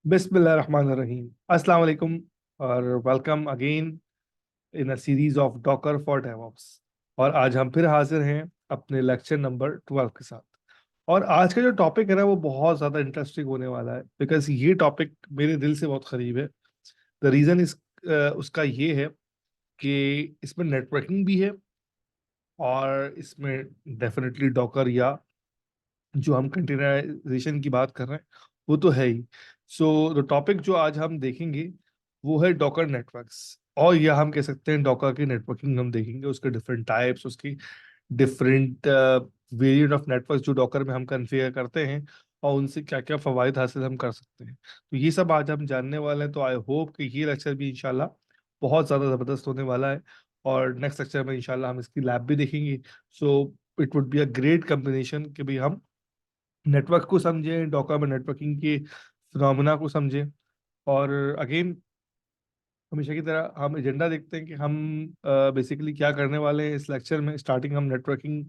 बिस्मिल्लाहिर्रहमानिर्रहीम। अस्सलाम वालेकुम और welcome again in a series of Docker for DevOps. और आज हम फिर हाजिर हैं अपने लेक्चर नंबर 12 के साथ। और आज का जो टॉपिक है ना वो बहुत ज़्यादा इंटरेस्टिंग होने वाला है, बिकॉज ये टॉपिक मेरे दिल से बहुत करीब है। द रीज़न इस उसका ये है कि इसमें नेटवर्किंग भी है और इसमें डेफिनेटली डॉकर या जो हम कंटेनराइजेशन की बात कर रहे हैं वो तो है ही। सो द टॉपिक जो आज हम देखेंगे वो है डॉकर नेटवर्क्स, और या हम कह सकते हैं डॉकर की नेटवर्किंग हम देखेंगे, उसके डिफरेंट टाइप्स, उसकी डिफरेंट वेरिएंट ऑफ नेटवर्क्स जो डॉकर में हम कन्फिगर करते हैं और उनसे क्या क्या फवायद हासिल हम कर सकते हैं। तो ये सब आज हम जानने वाले हैं। तो आई होप कि ये लेक्चर भी इंशाल्लाह बहुत ज़्यादा ज़बरदस्त होने वाला है। और नेक्स्ट लेक्चर में इंशाल्लाह हम इसकी लैब भी देखेंगे। So it would be a great combination कि भाई हम नेटवर्क को समझें, डॉकर में नेटवर्किंग के फिनोमेना को समझें। और अगेन हमेशा की तरह हम एजेंडा देखते हैं कि हम बेसिकली क्या करने वाले हैं इस लेक्चर में। स्टार्टिंग हम नेटवर्किंग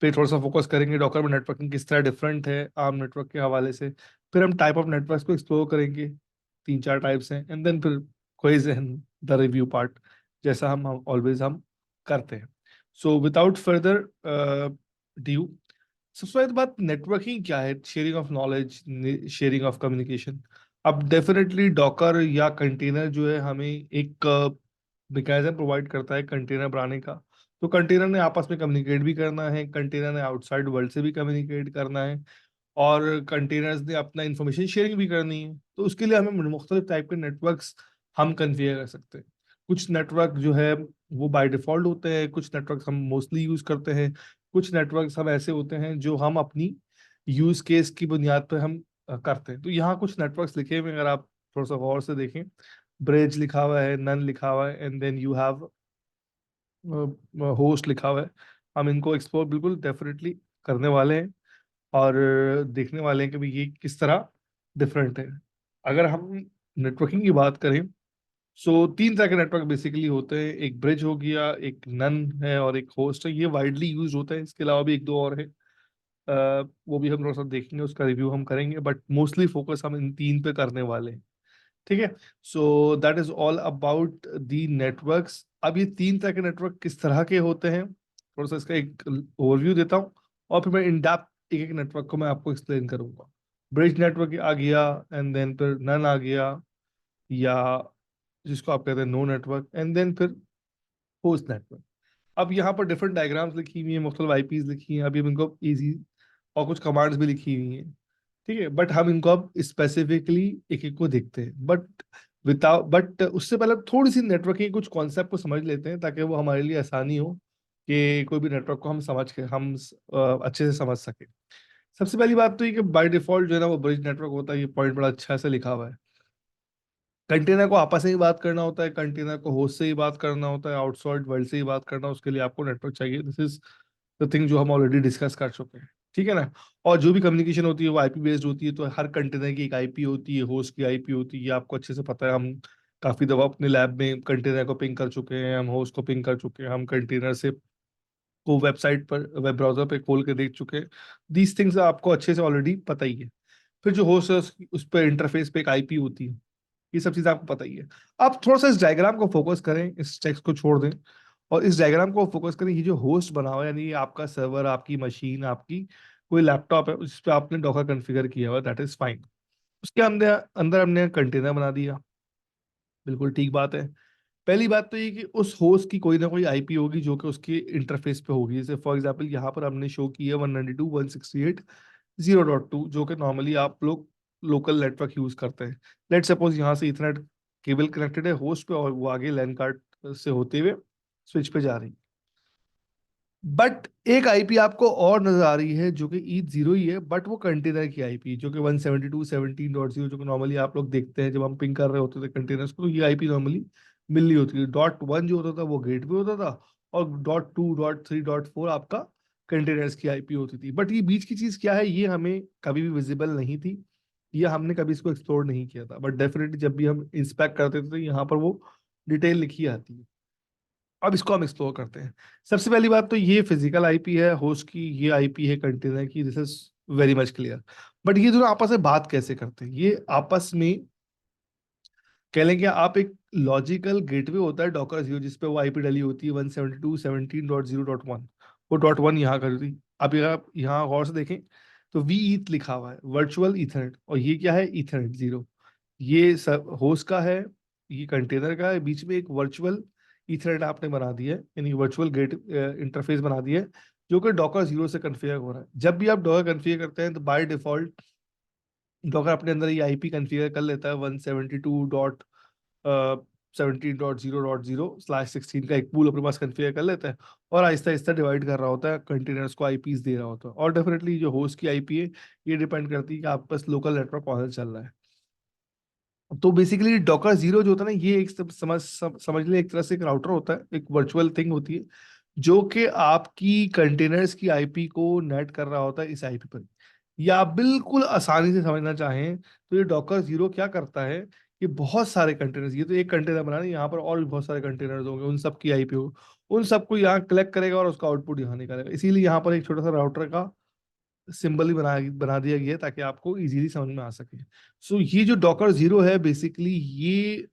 पे थोड़ा सा फोकस करेंगे, डॉकर में नेटवर्किंग किस तरह डिफरेंट है आम नेटवर्क के हवाले से। फिर हम टाइप ऑफ नेटवर्क्स को एक्सप्लोर करेंगे, तीन चार टाइप्स हैं, एंड देन फिर quiz and the review part, जैसा हम ऑलवेज हम करते हैं। सो विदाउट फर्दर ड्यू, सबसे पहली बात, नेटवर्किंग क्या है? Sharing of knowledge, sharing of communication. अब डेफिनेटली डॉकर या कंटेनर जो है हमें एक मैकेनिज्म प्रोवाइड करता है कंटेनर बनाने का। तो कंटेनर ने आपस में कम्युनिकेट भी करना है, कंटेनर ने आउटसाइड वर्ल्ड से भी कम्युनिकेट करना है, और कंटेनर्स ने अपना इंफॉर्मेशन शेयरिंग भी करनी है। तो उसके लिए हमें मुख्तलिफ टाइप के नेटवर्क्स हम कन्फिगर कर सकते हैं। कुछ नेटवर्क जो है वो बाय डिफॉल्ट होते हैं, कुछ नेटवर्क हम मोस्टली यूज करते हैं, कुछ नेटवर्क्स हम ऐसे होते हैं जो हम अपनी यूज केस की बुनियाद पर हम करते हैं। तो यहाँ कुछ नेटवर्क्स लिखे हुए हैं, अगर आप थोड़ा सा गौर से देखें। ब्रिज लिखा हुआ है, नन लिखा हुआ है, and then you have host लिखा हुआ है। हम इनको एक्सप्लोर बिल्कुल डेफिनेटली करने वाले हैं और देखने वाले हैं कि भाई ये किस तरह डिफरेंट है। अगर हम नेटवर्किंग की बात करें, सो तीन तरह के नेटवर्क बेसिकली होते हैं। एक ब्रिज हो गया, एक नन है, और एक होस्ट है। ये वाइडली यूज होता है। इसके अलावा भी एक दो और है, वो भी हम थोड़ा सा देखेंगे, उसका रिव्यू हम करेंगे, बट मोस्टली फोकस हम इन तीन पे करने वाले हैं। ठीक है। So that is all about the networks. अब ये तीन तरह के नेटवर्क किस तरह के होते हैं, थोड़ा सा इसका एक ओवरव्यू देता हूँ, और फिर मैं इन डेप्थ एक एक नेटवर्क को मैं आपको एक्सप्लेन करूंगा। ब्रिज नेटवर्क आ गया, एंड देन फिर नन आ गया, या जिसको आप कहते हैं नो नेटवर्क, एंड देन फिर होस्ट नेटवर्क। अब यहाँ पर डिफरेंट डायग्राम्स लिखी हुई हैं, मुख्तलिफ आईपीज लिखी हैं, अभी हम इनको इजी, और कुछ कमांड्स भी लिखी हुई हैं। ठीक है, बट हम इनको अब स्पेसिफिकली एक एक को देखते हैं। बट उससे पहले थोड़ी सी नेटवर्किंग कुछ कॉन्सेप्ट को समझ लेते हैं, ताकि वो हमारे लिए आसानी हो कि कोई भी नेटवर्क को हम समझ के हम अच्छे से समझ सके। सबसे पहली बात तो ये कि बाय डिफॉल्ट जो है ना वो ब्रिज नेटवर्क होता है। ये पॉइंट बड़ा अच्छा से लिखा हुआ है। कंटेनर को आपस में ही बात करना होता है, कंटेनर को होस्ट से ही बात करना होता है, आउटसाइड वर्ल्ड से ही बात करना, उसके लिए आपको नेटवर्क चाहिए। दिस इज द थिंग जो हम ऑलरेडी डिस्कस कर चुके हैं। ठीक है ना। और जो भी कम्युनिकेशन होती है वो आईपी बेस्ड होती है। तो हर कंटेनर की एक आईपी होती है, होस्ट की आईपी होती है, ये आपको अच्छे से पता है। हम काफी दफा अपने लैब में कंटेनर को पिंग कर चुके हैं, हम होस्ट को पिंग कर चुके हैं, हम कंटेनर से को वेबसाइट पर, वेब ब्राउजर पे खोल के देख चुके हैं। दीज थिंग्स आपको अच्छे से ऑलरेडी पता ही है। फिर जो होस्ट है उस पर इंटरफेस पे एक आईपी होती है। ये सब चीजें आपको पता ही है। अब थोड़ा सा इस डायग्राम को फोकस करें, इस टेक्स्ट को छोड़ दें और इस डायग्राम को फोकस करें। ये जो होस्ट बना हुआ है, यानी ये आपका सर्वर, आपकी मशीन, आपकी कोई लैपटॉप है, उस पर आपने डॉकर कॉन्फ़िगर किया हुआ, दैट इज फाइन। उसके अंदर अंदर हमने कंटेनर बना दिया, बिल्कुल ठीक बात है। पहली बात तो ये कि उस होस्ट की कोई ना कोई आईपी होगी जो कि उसके इंटरफेस पे होगी। जैसे फॉर एग्जांपल यहाँ पर हमने शो की है 192.168.0.2, जो कि नॉर्मली आप लोग लोकल नेटवर्क यूज करते हैं। लेट सपोज यहाँ से इथरनेट केबल कनेक्टेड है होस्ट पे, और वो आगे लैन कार्ड से होते हुए स्विच पे जा रही। बट एक आईपी आपको और नजर आ रही है जो कि ईथ जीरो ही है, बट वो कंटेनर की आईपी जो कि 172.17.0, जो कि नॉर्मली आप लोग देखते हैं जब हम पिंग कर रहे होते थे कंटेनर्स को, तो ये आईपी नॉर्मली मिल रही होती है। डॉट वन जो होता था वो गेटवे होता था, और dot to, dot three, dot four आपका कंटेनर्स की आईपी होती थी। बट ये बीच की चीज क्या है, ये हमें कभी भी विजिबल नहीं थी, ये हमने कभी इसको एक्सप्लोर नहीं किया था। बट डेफिनेटली जब भी हम इंस्पेक्ट करते थे तो यहाँ पर वो डिटेल लिखी आती है। अब इसको हम एक्सप्लोर करते हैं। सबसे पहली बात तो ये फिजिकल आईपी है होस्ट की, ये आईपी है कंटेनर की, this is very much clear. But ये दोनों आपस में बात कैसे करते हैं? ये आपस में कह लें कि आप एक लॉजिकल गेटवे होता है डॉकर जीरो, जिसपे वो आईपी डली होती है 172.17.0.1। वो डॉट वन यहाँ कर दी। अब यहाँ गौर से देखें तो वी ईथ लिखा हुआ है, वर्चुअल ईथरनेट, और ये क्या है? Ethernet zero. ये सब होस्ट का है, ये कंटेनर का है, बीच में एक वर्चुअल ईथरनेट आपने बना दिया है, यानी वर्चुअल गेट इंटरफेस बना दिया है, जो कि डॉकर जीरो से कन्फिगर हो रहा है। जब भी आप डॉकर कन्फिगर करते हैं तो बाय डिफॉल्ट डॉकर अपने अंदर ये आईपी कन्फिगर कर लेता है 172.17.0.0/16 का एक पूल अपने पास कन्फिगर कर लेता है, और आहिस्ता आहिस्ता डिवाइड कर रहा होता है, कंटेनर्स को आईपीस दे रहा होता है। और डेफिनेटली जो होस्ट की आईपी है, ये डिपेंड करती है कि आपके पास लोकल नेटवर्क कौन सा चल रहा है। तो बेसिकली डॉकर जीरो जो होता है ना, ये एक समझ ले एक तरह से एक राउटर होता है, एक वर्चुअल थिंग होती है, जो कि आपकी कंटेनर्स की आईपी को नेट कर रहा होता है इस आईपी पर। या आप बिल्कुल आसानी से समझना चाहें तो ये डॉकर जीरो क्या करता है, ये बहुत सारे कंटेनर्स, ये तो एक कंटेनर बना नहीं, यहाँ पर और भी बहुत सारे कंटेनर्स होंगे, उन सब की आईपी हो, उन सबको यहाँ कलेक्ट करेगा और उसका आउटपुट यहाँ निकालेगा। इसीलिए यहाँ पर एक छोटा सा राउटर का सिंबल ही बना दिया गया है, ताकि आपको इजीली समझ में आ सके। सो ये जो डॉकर जीरो है, बेसिकली ये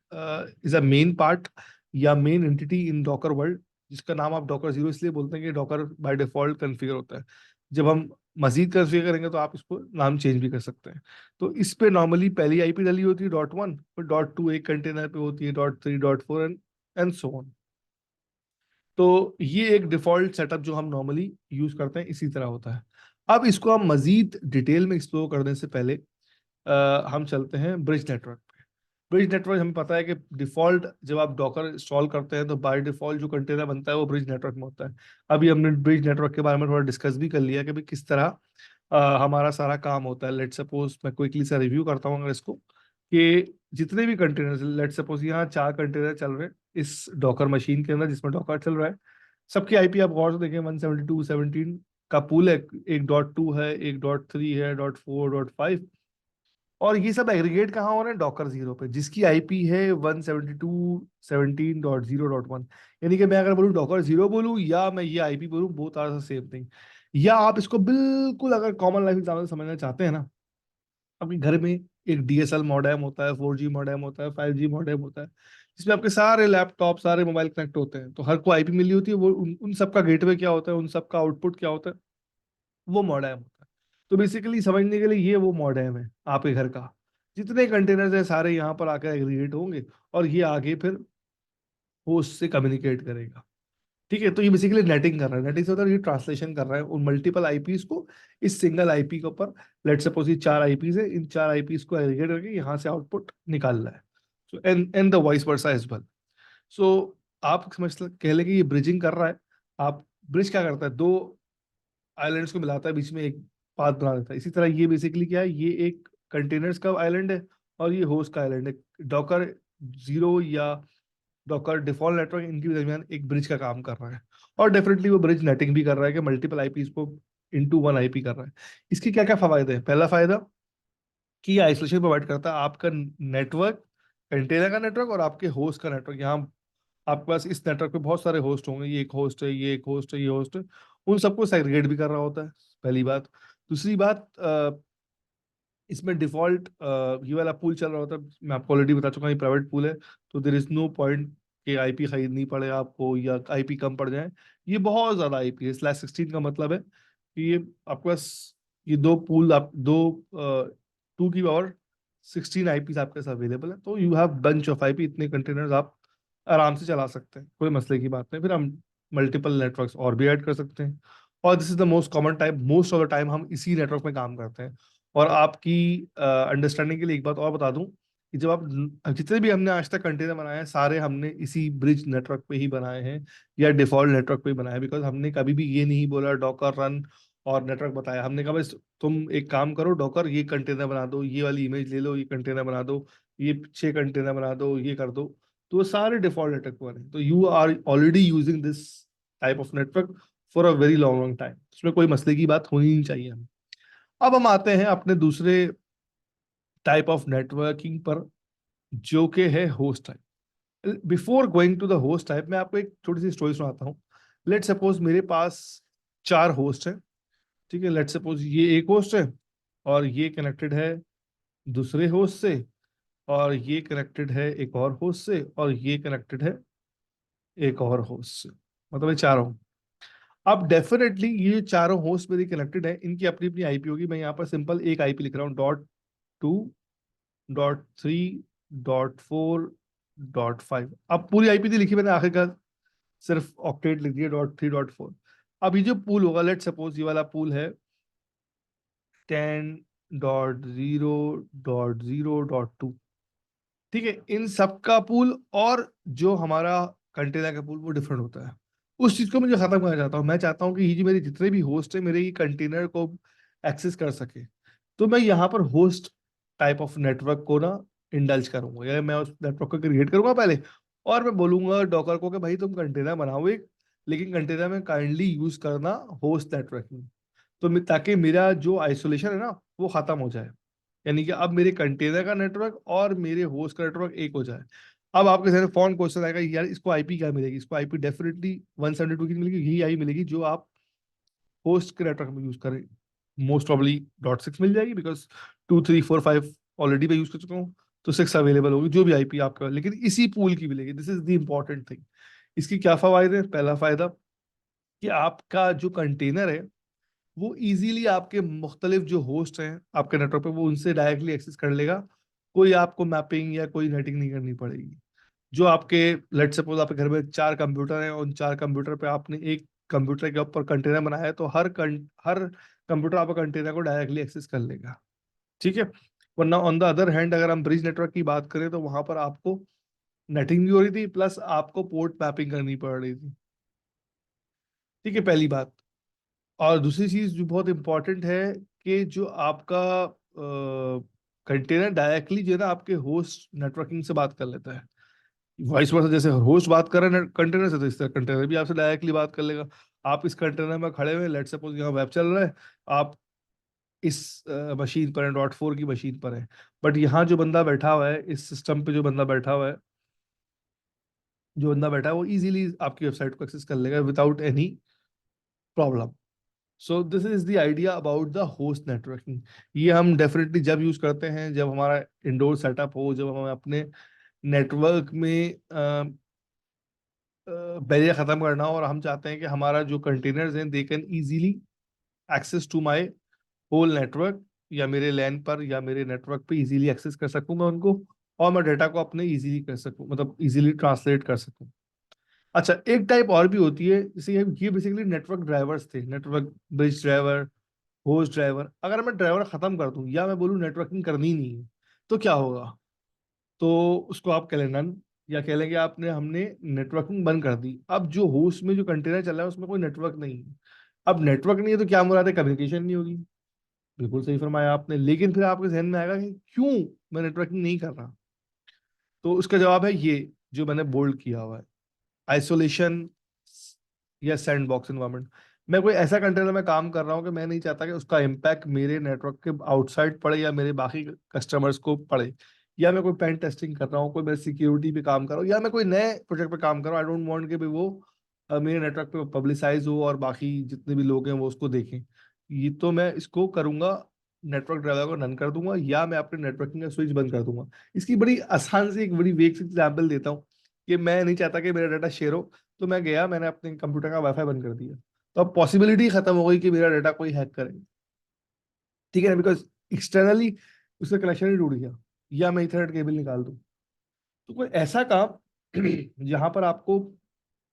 इज अ मेन पार्ट या मेन एंटिटी इन डॉकर वर्ल्ड, जिसका नाम आप डॉकर जीरो इसलिए बोलते हैं कि डॉकर बाय डिफॉल्ट कॉन्फ़िगर होता है। जब हम मजीद कॉन्फ़िगर करेंगे तो आप इसको नाम चेंज भी कर सकते हैं। तो इस पे नॉर्मली पहली आईपी डली होती है डॉट वन, फिर डॉट टू एक कंटेनर पे होती है, dot three, dot four, and so on. तो ये एक डिफॉल्ट सेटअप जो हम नॉर्मली यूज करते हैं इसी तरह होता है। अब इसको हम मजीद डिटेल में एक्सप्लोर करने से पहले हम चलते हैं ब्रिज नेटवर्क पे। ब्रिज नेटवर्क हमें पता है कि डिफॉल्ट जब आप डॉकर इंस्टॉल करते हैं तो बाय डिफॉल्ट जो कंटेनर बनता है वो ब्रिज नेटवर्क में होता है। अभी हमने ब्रिज नेटवर्क के बारे में थोड़ा डिस्कस भी कर लिया कि भाई किस तरह हमारा सारा काम होता है। लेट सपोज मैं क्विकली सा रिव्यू करता हूँ अगर इसको, कि जितने भी कंटेनर, लेट सपोज यहाँ 4 कंटेनर चल रहे हैं इस डॉकर मशीन के अंदर जिसमें डॉकर चल रहा है, सबकी आईपी आप गौर से देखें 172.17 का पूल है। एक डॉट टू है, एक डॉट थ्री है, डॉट फोर, डॉट फाइव, और ये सब एग्रीगेट कहाँ हो रहे हैं? डॉकर जीरो पे, जिसकी आईपी है 172.17.0.1। यानी कि मैं अगर बोलूँ डॉकर जीरो बोलूँ या मैं ये आईपी बोलूँ, both are the same thing. या आप इसको बिल्कुल अगर कॉमन लाइफ एग्जाम्पल समझना चाहते हैं ना, आपके घर में एक डीएसएल मॉडेम होता है, 4G मॉडेम होता है, 5G मॉडेम होता है, जिसमें आपके सारे लैपटॉप, सारे मोबाइल कनेक्ट होते हैं, तो हर को आईपी मिली होती है। वो उन सबका गेटवे क्या होता है, उन सबका आउटपुट क्या होता है? वो मॉडेम होता है। तो बेसिकली समझने के लिए ये वो मॉडेम है आपके घर का। जितने कंटेनर्स है सारे यहाँ पर आकर एग्रीगेट होंगे, और ये आगे फिर होस्ट से कम्युनिकेट करेगा। ठीक है, तो ये बेसिकली नेटिंग कर रहा है। नेटिंग से होता है ये ट्रांसलेशन कर रहा है उन मल्टीपल आईपीस को इस सिंगल आईपी के ऊपर। लेट सपोज ये 4 आईपीस है, इन 4 आईपीस को एग्रीगेट करके यहाँ से आउटपुट निकाल रहा है। So and the vice versa as well. So आप समझ कह लें कि ये ब्रिजिंग कर रहा है। आप ब्रिज क्या करता है? दो आइलैंड्स को मिलाता है, बीच में एक पाथ बना देता है। इसी तरह ये बेसिकली क्या है? ये एक कंटेनर्स का आइलैंड है और ये होस्ट का आइलैंड है। डॉकर जीरो या डॉकर डिफॉल्ट नेटवर्क इनके दरमियान एक ब्रिज का काम कर रहा है। और डेफिनेटली वो ब्रिज नेटिंग भी कर रहा है कि मल्टीपल आईपीस को इनटू वन आईपी कर रहा है। इसके क्या क्या फायदे हैं? पहला फायदा कि ये आइसोलेशन प्रोवाइड करता है आपका नेटवर्क, कंटेनर का नेटवर्क और आपके होस्ट का नेटवर्क। यहाँ आपके पास इस नेटवर्क पे बहुत सारे होस्ट होंगे, ये एक होस्ट है, ये एक होस्ट है, ये होस्ट है, उन सबको सेग्रीगेट भी कर रहा होता है, पहली बात। दूसरी बात, इसमें डिफॉल्ट ये वाला पूल चल रहा होता है। मैं आपको ऑलरेडी बता चुका हूँ ये प्राइवेट पूल है, तो देर इज नो पॉइंट कि आईपी खरीदनी पड़े आपको या आईपी कम पड़ जाए। ये बहुत ज्यादा आईपी है, /16 का मतलब है कि ये आपके पास ये दो पूल, आप दो 2 की पावर 16 आईपी आपके पास अवेलेबल है, तो you have bunch of IP. इतने कंटेनर्स आप आराम से चला सकते हैं, कोई मसले की बात नहीं। फिर हम मल्टीपल नेटवर्क्स और भी ऐड कर सकते हैं, और this is the most common type. Most of the time हम इसी नेटवर्क में काम करते हैं। और आपकी अंडरस्टैंडिंग के लिए एक बात और बता दूं कि जब आप जितने भी हमने आज तक कंटेनर बनाए हैं, सारे हमने इसी ब्रिज नेटवर्क पे ही बनाए हैं या डिफॉल्ट नेटवर्क पे ही बनाए हैं। बिकॉज हमने कभी भी ये नहीं बोला डॉकर रन और नेटवर्क बताया। हमने कहा बस तुम एक काम करो, डॉकर ये कंटेनर बना दो, ये वाली इमेज ले लो, ये कंटेनर बना दो, ये 6 कंटेनर बना दो, ये कर दो। तो वो सारे डिफॉल्ट नेटवर्क बने। तो you are already using this type of network for a very long long time. इसमें कोई मसले की बात होनी नहीं चाहिए हमें। अब हम आते हैं अपने दूसरे टाइप ऑफ नेटवर्किंग पर, जो कि है host type. Before going to the host type, मैं आपको एक छोटी सी स्टोरी सुनाता हूँ। लेट सपोज मेरे पास 4 होस्ट हैं। ठीक है, लेट सपोज ये एक होस्ट है, और ये कनेक्टेड है दूसरे होस्ट से, और ये कनेक्टेड है एक और होस्ट से, और ये कनेक्टेड है एक और होस्ट से, मतलब ये चारों। अब डेफिनेटली ये जो चारों होस्ट मेरी कनेक्टेड है, इनकी अपनी अपनी आईपी होगी। मैं यहाँ पर सिंपल एक आईपी लिख रहा हूँ, .2.3.4.5। अब पूरी आईपी नहीं लिखी मैंने, आखिरकार सिर्फ ऑक्टेट लिख दिया, .3.4। अब ये जो पूल होगा, लेट सपोज ये वाला पूल है 10.0.0.2, ठीक है। इन सब का पूल और जो हमारा कंटेनर का पूल वो डिफरेंट होता है। उस चीज को मुझे खत्म करना चाहता हूँ। मैं चाहता हूँ कि ये जो मेरे जितने भी होस्ट है मेरे ये कंटेनर को एक्सेस कर सके। तो मैं यहाँ पर होस्ट टाइप ऑफ नेटवर्क को ना इंडल्ज करूंगा, या मैं उस नेटवर्क को क्रिएट करूंगा पहले, और मैं बोलूंगा डॉकर को कि भाई तुम कंटेनर बनाओ एक, लेकिन कंटेनर में काइंडली यूज करना होस्ट नेटवर्किंग। तो ताकि मेरा जो आइसोलेशन है ना वो खत्म हो जाए, यानी कि अब मेरे कंटेनर का नेटवर्क और मेरे होस्ट का नेटवर्क एक हो जाए। अब आपके सामने फोन क्वेश्चन आएगा, यार इसको आईपी क्या मिलेगी? इसको आईपी डेफिनेटली 172 की मिलेगी, यही आई मिलेगी जो आप होस्ट के नेटवर्क में यूज करें। मोस्ट प्रॉब्ली .6 मिल जाएगी, बिकॉज 2 3 4 5 ऑलरेडी मैं यूज कर चुका हूँ, तो 6 अवेलेबल होगी जो भी आईपी आपका, लेकिन इसी पूल की मिलेगी। This is the important thing. इसकी क्या फायदे हैं? पहला फायदा कि आपका जो कंटेनर है वो इजीली आपके मुख्तलिफ जो होस्ट हैं आपके नेटवर्क पे, वो उनसे डायरेक्टली एक्सेस कर लेगा। कोई आपको मैपिंग या कोई नेटिंग नहीं करनी पड़ेगी। जो आपके, लेट सपोज आपके घर में 4 कंप्यूटर हैं, उन 4 कंप्यूटर पे आपने एक कंप्यूटर के ऊपर कंटेनर बनाया है, तो हर कंप्यूटर आपका कंटेनर को डायरेक्टली एक्सेस कर लेगा, ठीक है। वरना ऑन द अदर हैंड अगर हम ब्रिज नेटवर्क की बात करें तो वहां पर आपको नेटिंग भी हो रही थी, प्लस आपको पोर्ट मैपिंग करनी पड़ रही थी, ठीक है, पहली बात। और दूसरी चीज जो बहुत इंपॉर्टेंट है कि जो आपका कंटेनर डायरेक्टली जो है ना आपके होस्ट नेटवर्किंग से बात कर लेता है। वॉइस वर्सा, जैसे होस्ट बात कर रहे हैं कंटेनर से, तो इस तरह कंटेनर भी आपसे डायरेक्टली बात कर लेगा। आप इस कंटेनर में खड़े हुए, लेट सपोज यहाँ वेब चल रहा है, आप इस मशीन पर है, .4 की मशीन पर है, बट यहाँ जो बंदा बैठा हुआ है इस सिस्टम पे, जो बंदा बैठा है वो इजीली आपकी वेबसाइट को एक्सेस कर लेगा without any problem. So this is the idea about the host networking. ये हम डेफिनेटली जब यूज करते हैं जब हमारा इंडोर सेटअप हो, जब हमें अपने नेटवर्क में बैरियर खत्म करना हो, और हम चाहते हैं कि हमारा जो कंटेनर्स हैं they can easily access to my whole network, या मेरे लैन पर या मेरे नेटवर्क पे इजीली एक्सेस कर सकूं मैं उनको, और मैं डेटा को अपने इजीली कर सकूं, मतलब इजीली ट्रांसलेट कर सकूं। अच्छा, एक टाइप और भी होती है, जैसे ये बेसिकली नेटवर्क ड्राइवर्स थे, network bridge driver, host driver. अगर मैं ड्राइवर खत्म कर दूं या मैं बोलूं नेटवर्किंग करनी ही नहीं है, तो क्या होगा? तो उसको आप कह लें नन, या कह लेंगे आपने हमने नेटवर्किंग बंद कर दी। अब जो होस्ट में जो कंटेनर चल रहा है उसमें कोई नेटवर्क नहीं है। अब नेटवर्क नहीं है तो क्या मुराद है? कम्युनिकेशन नहीं होगी। बिल्कुल सही फरमाया आपने, लेकिन फिर आपके जहन में आएगा कि क्यों मैं नेटवर्किंग नहीं कर रहा? तो उसका जवाब है ये जो मैंने बोल्ड किया हुआ है, आइसोलेशन या सैंड बॉक्स इन्वायरमेंट। मैं कोई ऐसा कंटेनर में काम कर रहा हूँ कि मैं नहीं चाहता कि उसका इम्पैक्ट मेरे नेटवर्क के आउटसाइड पड़े या मेरे बाकी कस्टमर्स को पड़े, या मैं कोई पेन टेस्टिंग कर रहा हूँ, कोई मैं सिक्योरिटी पे काम कर रहा हूँ, या मैं कोई नए प्रोजेक्ट पे काम कर रहा हूँ। आई डोंट वांट कि भी वो मेरे नेटवर्क पे पब्लिसाइज हो और बाकी जितने भी लोग हैं वो उसको देखें। ये तो मैं इसको करूंगा, नेटवर्क ड्राइवर को नन कर दूंगा, या मैं अपने नेटवर्किंग का स्विच बंद कर दूंगा। इसकी बड़ी आसान से एक बड़ी वेग से एग्जाम्पल देता हूँ कि मैं नहीं चाहता कि मेरा डाटा शेयर हो, तो मैं गया, मैंने अपने कंप्यूटर का वाईफाई बंद कर दिया, तो अब पॉसिबिलिटी खत्म हो गई कि मेरा डाटा कोई हैक करे, ठीक है ना, बिकॉज एक्सटर्नली उसका कनेक्शन ही टूट गया, या मैं इथरनेट केबल निकाल दूं। तो कोई ऐसा काम जहां पर आपको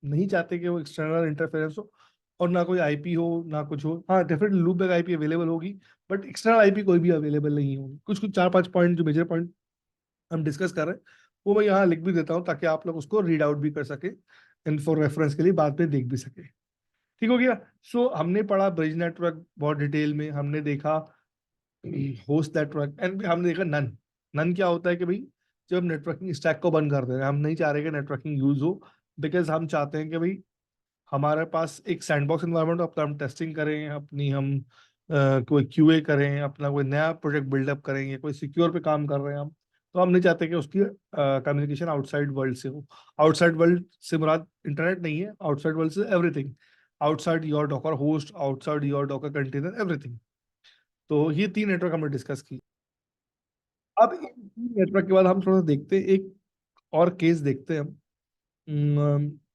नहीं चाहते कि वो एक्सटर्नल इंटरफेरेंस हो, और ना कोई आईपी हो ना कुछ हो। हाँ, definitely loop back IP available होगी, बट एक्सटर्नल आईपी कोई भी अवेलेबल नहीं होगी। कुछ कुछ 4 5 पॉइंट जो मेजर पॉइंट हम डिस्कस कर रहे हैं वो मैं यहाँ लिख भी देता हूँ, ताकि आप लोग उसको रीड आउट भी कर सके, एंड फॉर रेफरेंस के लिए बाद में देख भी सके। ठीक हो गया। सो हमने पढ़ा ब्रिज नेटवर्क बहुत डिटेल में, हमने देखा होस्ट नेटवर्क, एंड हमने देखा नन। नन क्या होता है कि भाई जब हम नेटवर्किंग स्टैक को बंद कर दे रहे हैं, हम नहीं चाह रहे कि नेटवर्किंग यूज हो, बिकॉज हम चाहते हैं कि भाई हमारे पास एक सैंडबॉक्स एनवायरनमेंट, अपना हम टेस्टिंग करें, अपनी हम कोई क्यूए करें, अपना कोई नया प्रोजेक्ट बिल्डअप करेंगे, कोई सिक्योर पे काम कर रहे हैं हम, तो हम नहीं चाहते कि उसकी कम्युनिकेशन आउटसाइड वर्ल्ड से हो। आउटसाइड वर्ल्ड से मुराद इंटरनेट नहीं है, आउटसाइड वर्ल्ड से everything, outside your Docker host, outside your Docker container, everything. तो ये 3 नेटवर्क हमने डिस्कस की। अब इन 3 नेटवर्क के बाद हम थोड़ा सा देखते हैं, एक और केस देखते हैं हम,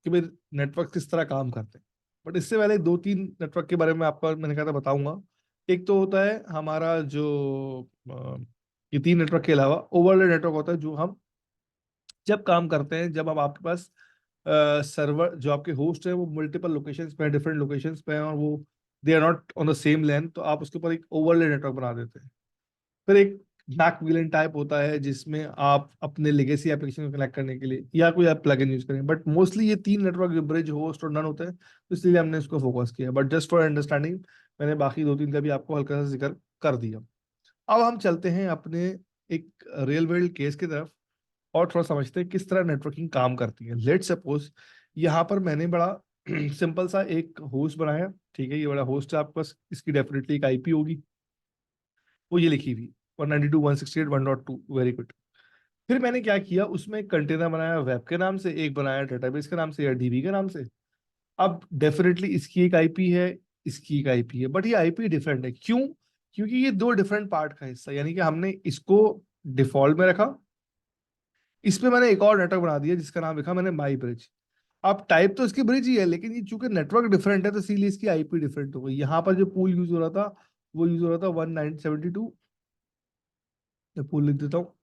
कि भाई नेटवर्क किस तरह काम करते हैं। बट इससे पहले 2-3 नेटवर्क के बारे में आपको मैंने कहा था बताऊंगा। एक तो होता है हमारा जो ये 3 नेटवर्क के अलावा ओवरले नेटवर्क होता है, जो हम जब काम करते हैं, जब हम आपके पास सर्वर जो आपके होस्ट है वो मल्टीपल लोकेशंस पे है, डिफरेंट लोकेशंस पे है, और वो they are not on the same length, तो आप उसके ऊपर एक ओवरले नेटवर्क बना देते हैं। फिर एक बैक वीलन टाइप होता है जिसमें आप अपने लेगेसी एप्लीकेशन को कनेक्ट करने के लिए या कोई आप प्लगइन यूज करें, बट मोस्टली ये 3 नेटवर्क जो ब्रिज, होस्ट और नन होते हैं, तो इसलिए हमने इसको फोकस किया। बट जस्ट फॉर अंडरस्टैंडिंग मैंने बाकी 2-3 का भी आपको हल्का सा जिक्र कर दिया। अब हम चलते हैं अपने एक रियल वर्ल्ड केस की तरफ और थोड़ा समझते हैं किस तरह नेटवर्किंग काम करती है। लेट सपोज यहाँ पर मैंने बड़ा सिंपल सा एक होस्ट बनाया, ठीक है, ये बड़ा होस्ट है आपके पास, इसकी डेफिनेटली एक आईपी होगी, वो ये लिखी हुई 192.168.1.2, वेरी गुड। फिर मैंने क्या किया, उसमें एक कंटेनर बनाया वेब के नाम से, एक बनाया डेटाबेस के नाम से या डीबी के नाम से। अब डेफिनेटली इसकी एक आईपी है, इसकी एक आईपी है, बट ये आईपी डिफरेंट है। क्यों? क्योंकि ये 2 डिफरेंट पार्ट का हिस्सा है, यानी कि हमने इसको डिफॉल्ट में रखा, इसमें मैंने एक और नेटवर्क बना दिया जिसका नाम लिखा मैंने माई ब्रिज। अब टाइप तो इसकी ब्रिज ही है, लेकिन ये चूंकि नेटवर्क डिफरेंट है तो इसीलिए इसकी आईपी डिफरेंट हो गई। यहाँ पर जो पूल यूज हो रहा था वो यूज हो रहा था 1972, पूल लिख देता हूँ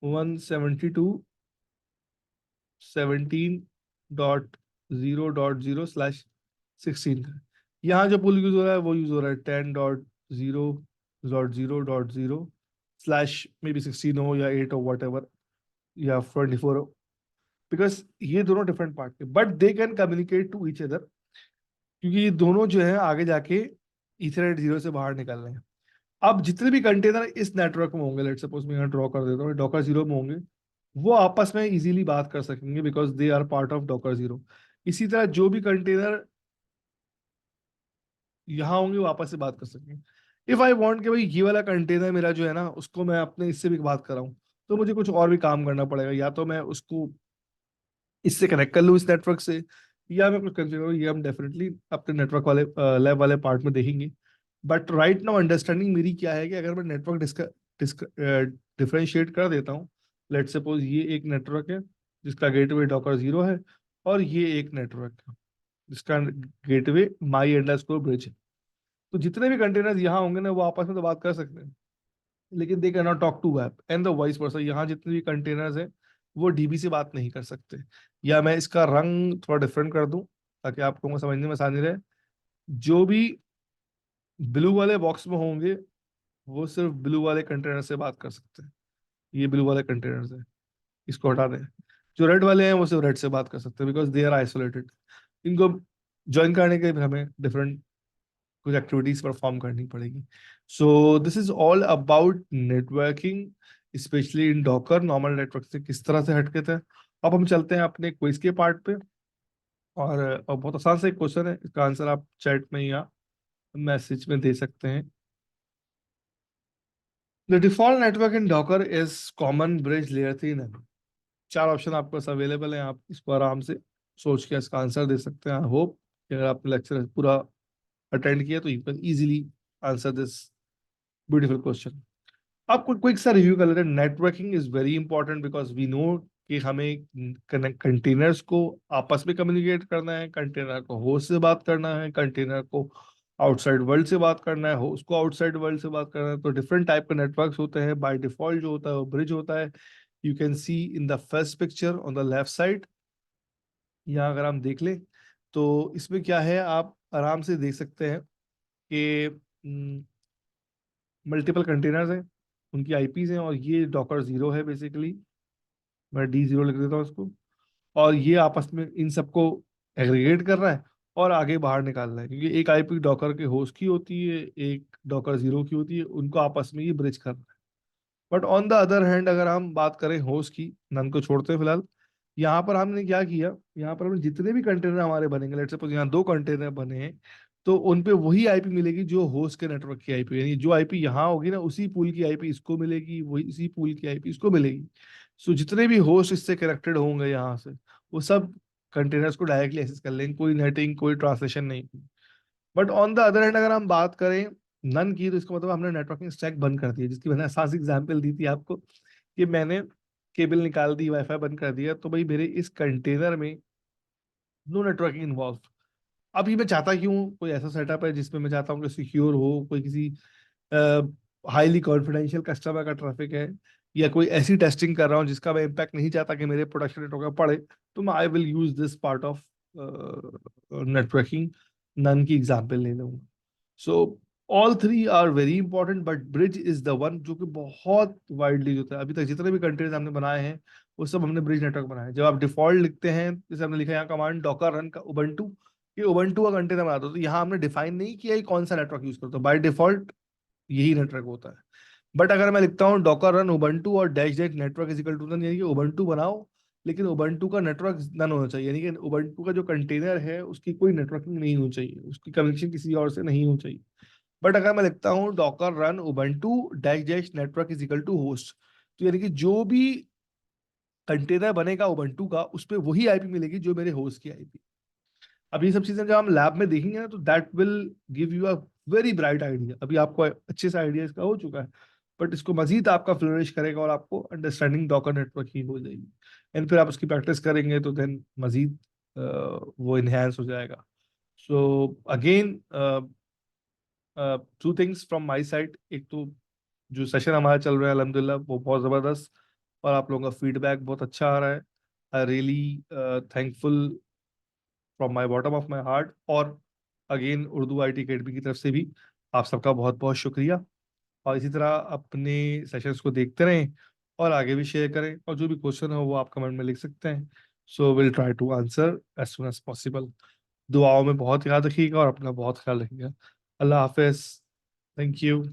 172.17.0.0/16 का। यहाँ जो पुल यूज हो रहा है वो यूज हो रहा है 10.0.0.0/, मे बी 16 हो या 8 हो, वट एवर, या 24 हो, बिकॉज ये दोनों डिफरेंट पार्ट के, but they can communicate to each other, क्योंकि ये दोनों जो है आगे जाके इथरनेट 0 से बाहर निकल रहे हैं। अब जितने भी कंटेनर इस नेटवर्क में होंगे, लेट सपोज मैं यहाँ ड्रॉ कर देता हूँ, डॉकर 0 में होंगे, वो आपस में इजीली बात कर सकेंगे because they are part of Docker 0। इसी तरह जो भी कंटेनर यहाँ होंगे वो आपस से बात कर सकेंगे। इफ आई वांट कि भाई ये वाला कंटेनर मेरा जो है ना, उसको मैं अपने इससे भी बात कराऊं, तो मुझे कुछ और भी काम करना पड़ेगा, या तो मैं उसको इससे कनेक्ट कर लूँ इस नेटवर्क से, या मैं कुछ कंसिडर करूँ, ये हम डेफिनेटली अपने नेटवर्क वाले लैब वाले पार्ट में देखेंगे। बट राइट नाउ अंडरस्टैंडिंग मेरी क्या है कि अगर मैं नेटवर्क डिफरेंशिएट कर देता हूँ, लेट सपोज ये एक नेटवर्क है जिसका गेटवे डॉकर 0 है, और ये एक नेटवर्क है जिसका गेटवे माई अंडरस्कोर ब्रिज है। तो जितने भी कंटेनर्स यहाँ होंगे ना वो आपस में तो बात कर सकते हैं, लेकिन they can not talk to web and the vice versa. यहाँ जितने भी कंटेनर्स हैं वो डीबी से बात नहीं कर सकते। या मैं इसका रंग थोड़ा डिफरेंट कर दूं ताकि आप लोगों को समझने में आसानी रहे। जो भी ब्लू वाले बॉक्स में होंगे वो सिर्फ ब्लू वाले कंटेनर से बात कर सकते हैं, ये ब्लू वाले कंटेनर्स है, इसको हटा दें। जो रेड वाले हैं वो सिर्फ रेड से बात कर सकते हैं बिकॉज दे आर आइसोलेटेड। इनको ज्वाइन करने के लिए हमें डिफरेंट कुछ एक्टिविटीज परफॉर्म करनी पड़ेगी। So this is all about networking, specially in Docker, normal network से किस तरह से हटके थे। अब हम चलते हैं अपने क्विज के पार्ट पे, और बहुत आसान सा एक क्वेश्चन है, इसका आंसर आप चैट में या मैसेज में दे सकते हैं। The default network in Docker is common bridge layer 3 है। 4 ऑप्शन आपके पास अवेलेबल है, आप इसको आराम से सोच के इसका आंसर दे सकते हैं। आई होप अगर आपने लेक्चर पूरा अटेंड किया तो you can easily answer this beautiful question. आपको क्विक सा रिव्यू कर लेते हैं। Networking is very important because we know कि हमें कंटेनर्स को आपस में कम्युनिकेट करना है, कंटेनर को होस्ट से बात करना है, कंटेनर को आउटसाइड वर्ल्ड से बात करना है, होस्ट को आउटसाइड वर्ल्ड से बात करना है। तो डिफरेंट टाइप के नेटवर्क्स होते हैं। बाय डिफॉल्ट जो होता है वो ब्रिज होता है। You can see in the first picture on the left side, यहाँ अगर हम देख लें तो इसमें क्या है, आप आराम से देख सकते हैं कि मल्टीपल कंटेनर्स हैं, उनकी आईपीज हैं, और ये डॉकर 0 है बेसिकली, मैं D0 लिख देता हूँ इसको। और ये आपस में इन सबको एग्रीगेट कर रहा है और आगे बाहर निकाल रहा है, क्योंकि एक आईपी डॉकर के होस्ट की होती है, एक डॉकर 0 की होती है, उनको आपस में ये ब्रिज कर रहा है। But on the other hand अगर हम बात करें होस्ट की, नन को छोड़ते हैं फिलहाल, यहाँ पर हमने क्या किया, यहाँ पर हमने जितने भी कंटेनर हमारे बनेंगे, लेट्स सपोज यहाँ 2 कंटेनर बने हैं, तो उन पे वही आईपी मिलेगी जो होस्ट के नेटवर्क की आईपी, यानी जो आईपी यहाँ होगी ना उसी पूल की आईपी इसको मिलेगी, वही इसी पूल की आईपी इसको मिलेगी। सो जितने भी होस्ट इससे कनेक्टेड होंगे यहाँ से, वो सब कंटेनर्स को डायरेक्टली एक्सेस कर लेंगे, कोई नेटिंग कोई ट्रांसलेशन नहीं। But on the other hand अगर हम बात करें नन की, तो इसका मतलब हमने नेटवर्किंग स्टैक बंद कर दिया, जिसकी मैंने आसान एग्जांपल दी थी आपको कि मैंने केबल निकाल दी, वाईफाई बंद कर दिया, तो भाई मेरे इस कंटेनर में नो नेटवर्किंग इन्वॉल्व। अभी मैं चाहता क्यों, कोई ऐसा सेटअप है जिसमें मैं चाहता हूँ कि सिक्योर हो, कोई किसी हाईली कॉन्फिडेंशियल कस्टमर का ट्रैफिक है, या कोई ऐसी टेस्टिंग कर रहा हूँ जिसका मैं इम्पैक्ट नहीं चाहता कि मेरे प्रोडक्शन नेटवर्क में पड़े, तो मैं I will use this part of networking. None की एग्जाम्पल ले लूंगा। So all three are very important, but bridge is the one जो कि बहुत वाइडली होता है। अभी तक जितने भी कंट्रीज हमने बनाए हैं वो सब हमने ब्रिज नेटवर्क बनाए। जब आप डिफॉल्ट लिखते हैं, जैसे हमने लिखा यहाँ कमांड डॉकर रन का उबंटू, ये उबंटू का कंटेनर बना दो, तो यहाँ हमने डिफाइन नहीं किया कि कौन सा नेटवर्क यूज करते हो, बाय डिफॉल्ट यही नेटवर्क होता है। बट अगर मैं लिखता हूँ डॉकर रन उबंटू और dash dash network is equal to none, यानी कि उबंटू बनाओ लेकिन उबंटू का नेटवर्क नन होना चाहिए, यानी कि उबंटू का जो कंटेनर है उसकी कोई नेटवर्किंग नहीं होनी चाहिए, उसकी कनेक्शन किसी और से नहीं होनी चाहिए। बट अगर मैं लिखता हूँ Docker run Ubuntu dash dash network is equal to host, तो यानी कि जो भी कंटेनर बनेगा उबंटू का, उस पर वही आईपी मिलेगी जो मेरे होस्ट की आईपी। अब ये सब चीजें जब हम लैब में देखेंगे ना, तो that will give you a very bright idea. अभी आपको अच्छे से आइडिया इसका हो चुका है, बट इसको मजीद आपका फ्लोरिश करेगा और आपको अंडरस्टैंडिंग डॉकर नेटवर्क ही हो जाएगी। एंड फिर आप उसकी प्रैक्टिस करेंगे तो देन मजीद वो इन्हेंस हो जाएगा। So again two things from my side, एक तो जो सेशन हमारा चल रहा है अल्हम्दुलिल्लाह वो बहुत ज़बरदस्त, और आप लोगों का फीडबैक बहुत अच्छा आ रहा है। I really thankful from my bottom of my heart. और अगेन उर्दू IT अकेडमी की तरफ से भी आप सबका बहुत बहुत शुक्रिया। और इसी तरह अपने सेशंस को देखते रहें और आगे भी शेयर करें, और जो भी क्वेश्चन हो वो आप कमेंट में लिख सकते हैं। So will try to answer as soon as possible. दुआओं में बहुत याद रखिएगा और अपना बहुत ख्याल रखिएगा। अल्लाह हाफिज। Thank you.